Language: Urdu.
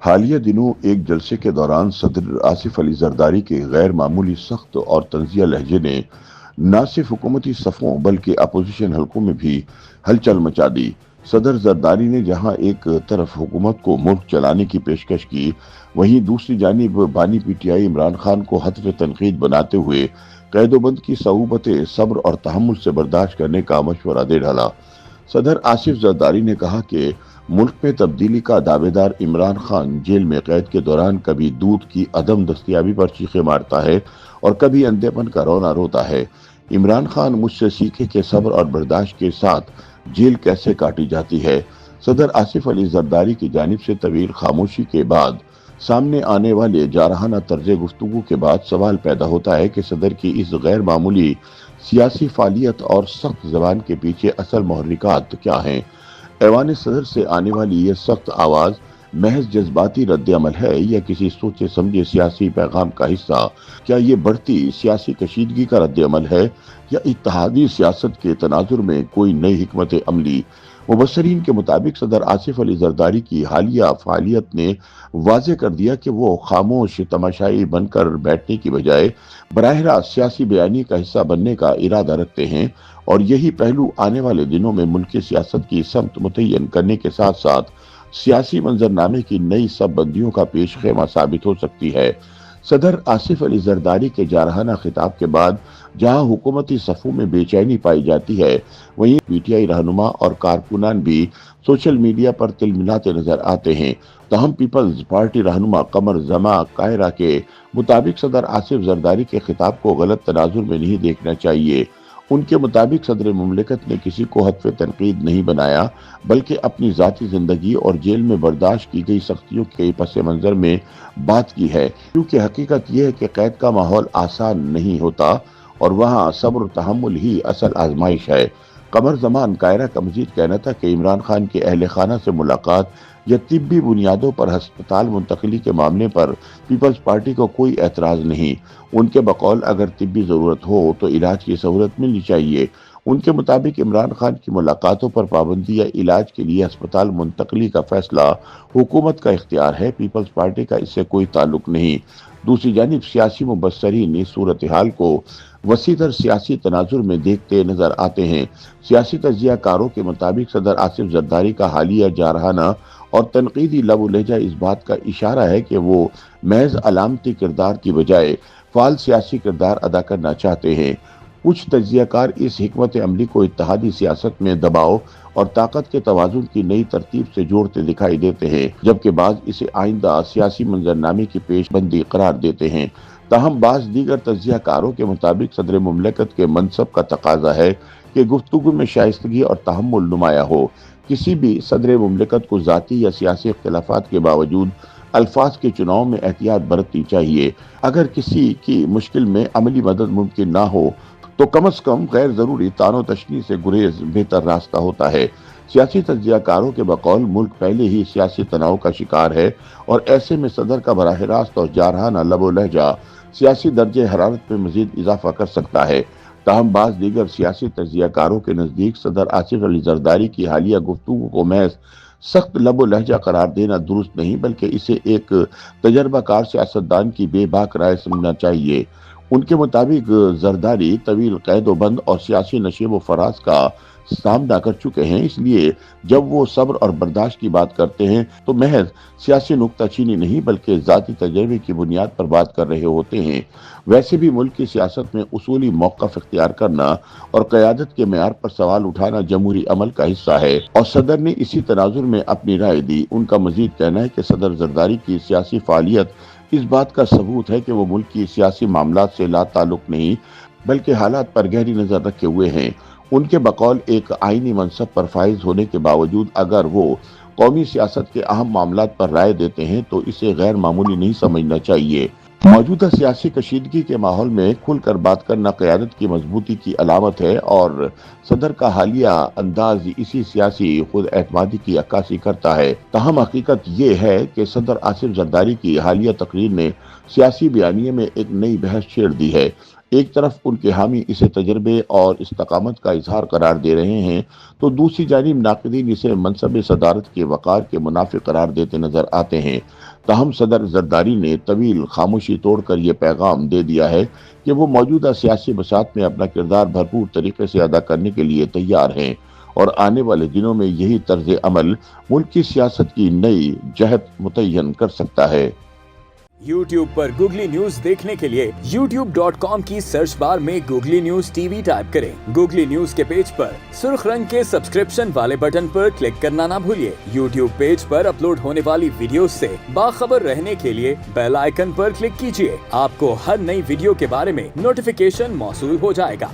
حالیہ دنوں ایک جلسے کے دوران صدر آصف علی زرداری کے غیر معمولی سخت اور طنزیہ لہجے نے نہ صرف حکومتی صفوں بلکہ اپوزیشن حلقوں میں بھی ہلچل مچا دی۔ صدر زرداری نے جہاں ایک طرف حکومت کو ملک چلانے کی پیشکش کی، وہیں دوسری جانب بانی P T I Imran Khan کو حتف تنقید بناتے ہوئے قید و بند کی صعوبتیں صبر اور تحمل سے برداشت کرنے کا مشورہ دے ڈالا۔ صدر آصف زرداری نے کہا کہ ملک میں تبدیلی کا دعوے دار عمران خان جیل میں قید کے دوران کبھی دودھ کی عدم دستیابی پر چیخیں مارتا ہے اور کبھی اندھے پن کا رونا روتا ہے۔ عمران خان مجھ سے سیکھے کہ صبر اور برداشت کے ساتھ جیل کیسے کاٹی جاتی ہے۔ صدر آصف علی زرداری کی جانب سے طویل خاموشی کے بعد سامنے آنے والے جارحانہ طرز گفتگو کے بعد سوال پیدا ہوتا ہے کہ صدر کی اس غیر معمولی سیاسی فعالیت اور سخت زبان کے پیچھے اصل محرکات کیا ہیں؟ ایوان صدر سے آنے والی یہ سخت آواز محض جذباتی رد عمل ہے یا کسی سوچے سمجھے سیاسی پیغام کا حصہ؟ کیا یہ بڑھتی سیاسی کشیدگی کا رد عمل ہے یا اتحادی سیاست کے تناظر میں کوئی نئی حکمت عملی؟ مبصرین کے مطابق صدر آصف علی زرداری کی حالیہ فعالیت نے واضح کر دیا کہ وہ خاموش تماشائی بن کر بیٹھنے کی بجائے براہ راست سیاسی بیانی کا حصہ بننے کا ارادہ رکھتے ہیں، اور یہی پہلو آنے والے دنوں میں ملکی سیاست کی سمت متعین کرنے کے ساتھ ساتھ سیاسی منظرنامے کی نئی سب بندیوں کا پیش خیمہ ثابت ہو سکتی ہے۔ صدر آصف علی زرداری کے جارحانہ خطاب کے بعد جہاں حکومتی صفوں میں بے چینی پائی جاتی ہے، وہیں پی ٹی آئی رہنما اور کارکنان بھی سوشل میڈیا پر تل ملاتے نظر آتے ہیں۔ تاہم پیپلز پارٹی رہنما قمر زمان قاہرہ کے مطابق صدر آصف زرداری کے خطاب کو غلط تناظر میں نہیں دیکھنا چاہیے۔ ان کے مطابق صدر مملکت نے کسی کو حتف تنقید نہیں بنایا، بلکہ اپنی ذاتی زندگی اور جیل میں برداشت کی گئی سختیوں کے پس منظر میں بات کی ہے، کیونکہ حقیقت یہ ہے کہ قید کا ماحول آسان نہیں ہوتا اور وہاں صبر و تحمل ہی اصل آزمائش ہے۔ قمر زمان قاہرہ کا مزید کہنا تھا کہ عمران خان کے اہل خانہ سے ملاقات یا طبی بنیادوں پر ہسپتال منتقلی کے معاملے پر پیپلز پارٹی کو کوئی اعتراض نہیں۔ ان کے بقول اگر طبی ضرورت ہو تو علاج کی سہولت ملنی چاہیے۔ ان کے مطابق عمران خان کی ملاقاتوں پر پابندی یا علاج کے لیے ہسپتال منتقلی کا فیصلہ حکومت کا اختیار ہے، پیپلز پارٹی کا اس سے کوئی تعلق نہیں۔ دوسری جانب سیاسی مبصرین اس صورتحال کو وسیع تر سیاسی تناظر میں دیکھتے نظر آتے ہیں۔ سیاسی تجزیہ کاروں کے مطابق صدر آصف زرداری کا حالیہ جارحانہ اور تنقیدی لب و لہجہ اس بات کا اشارہ ہے کہ وہ محض علامتی کردار کی بجائے فعال سیاسی کردار ادا کرنا چاہتے ہیں۔ کچھ تجزیہ کار اس حکمت عملی کو اتحادی سیاست میں دباؤ اور طاقت کے توازن کی نئی ترتیب سے جوڑتے دکھائی دیتے ہیں، جبکہ بعض اسے آئندہ سیاسی منظرنامے کی پیش بندی قرار دیتے ہیں۔ تاہم بعض دیگر تجزیہ کاروں کے مطابق صدر مملکت کے منصب کا تقاضا ہے کہ گفتگو میں شائستگی اور تحمل نمایاں ہو۔ کسی بھی صدر مملکت کو ذاتی یا سیاسی اختلافات کے باوجود الفاظ کے چناؤ میں احتیاط برتنی چاہیے۔ اگر کسی کی مشکل میں عملی مدد ممکن نہ ہو تو کم از کم غیر ضروری طعن و تشنیع سے گریز بہتر راستہ ہوتا ہے۔ سیاسی تجزیہ کاروں کے بقول ملک پہلے ہی سیاسی تناؤ کا شکار ہے اور ایسے میں صدر کا براہ راست اور جارحانہ لب و لہجہ سیاسی درجہ حرارت میں مزید اضافہ کر سکتا ہے۔ تاہم بعض دیگر سیاسی تجزیہ کاروں کے نزدیک صدر آصف علی زرداری کی حالیہ گفتگو کو محض سخت لب و لہجہ قرار دینا درست نہیں، بلکہ اسے ایک تجربہ کار سیاستدان کی بے باک رائے سمجھنا چاہیے۔ ان کے مطابق زرداری طویل قید و بند اور سیاسی نشیب و فراز کا سامنا کر چکے ہیں، اس لیے جب وہ صبر اور برداشت کی بات کرتے ہیں تو محض سیاسی نکتہ چینی نہیں بلکہ ذاتی تجربے کی بنیاد پر بات کر رہے ہوتے ہیں۔ ویسے بھی ملک کی سیاست میں اصولی موقف اختیار کرنا اور قیادت کے معیار پر سوال اٹھانا جمہوری عمل کا حصہ ہے، اور صدر نے اسی تناظر میں اپنی رائے دی۔ ان کا مزید کہنا ہے کہ صدر زرداری کی سیاسی فعالیت اس بات کا ثبوت ہے کہ وہ ملک کی سیاسی معاملات سے لا تعلق نہیں بلکہ حالات پر گہری نظر رکھے ہوئے ہیں۔ ان کے بقول ایک آئینی منصب پر فائز ہونے کے باوجود اگر وہ قومی سیاست کے اہم معاملات پر رائے دیتے ہیں تو اسے غیر معمولی نہیں سمجھنا چاہیے۔ موجودہ سیاسی کشیدگی کے ماحول میں کھل کر بات کرنا قیادت کی مضبوطی کی علامت ہے، اور صدر کا حالیہ انداز اسی سیاسی خود اعتمادی کی عکاسی کرتا ہے۔ تاہم حقیقت یہ ہے کہ صدر آصف زرداری کی حالیہ تقریر نے سیاسی بیانیے میں ایک نئی بحث چھیڑ دی ہے۔ ایک طرف ان کے حامی اسے تجربے اور استقامت کا اظہار قرار دے رہے ہیں تو دوسری جانب ناقدین اسے منصب صدارت کے وقار کے منافع قرار دیتے نظر آتے ہیں۔ تاہم صدر زرداری نے طویل خاموشی توڑ کر یہ پیغام دے دیا ہے کہ وہ موجودہ سیاسی بساط میں اپنا کردار بھرپور طریقے سے ادا کرنے کے لیے تیار ہیں اور آنے والے دنوں میں یہی طرز عمل ملک کی سیاست کی نئی جہت متعین کر سکتا ہے۔ YouTube پر گوگلی نیوز دیکھنے کے لیے youtube.com کی سرچ بار میں googly news T V type کریں۔ گوگلی نیوز کے پیج پر سرخ رنگ کے سبسکرپشن والے بٹن پر کلک کرنا نہ بھولیے۔ YouTube پیج پر اپلوڈ ہونے والی ویڈیوز سے باخبر رہنے کے لیے بیل آئیکن پر کلک کیجیے۔ آپ کو ہر نئی ویڈیو کے بارے میں نوٹیفیکیشن موصول ہو جائے گا۔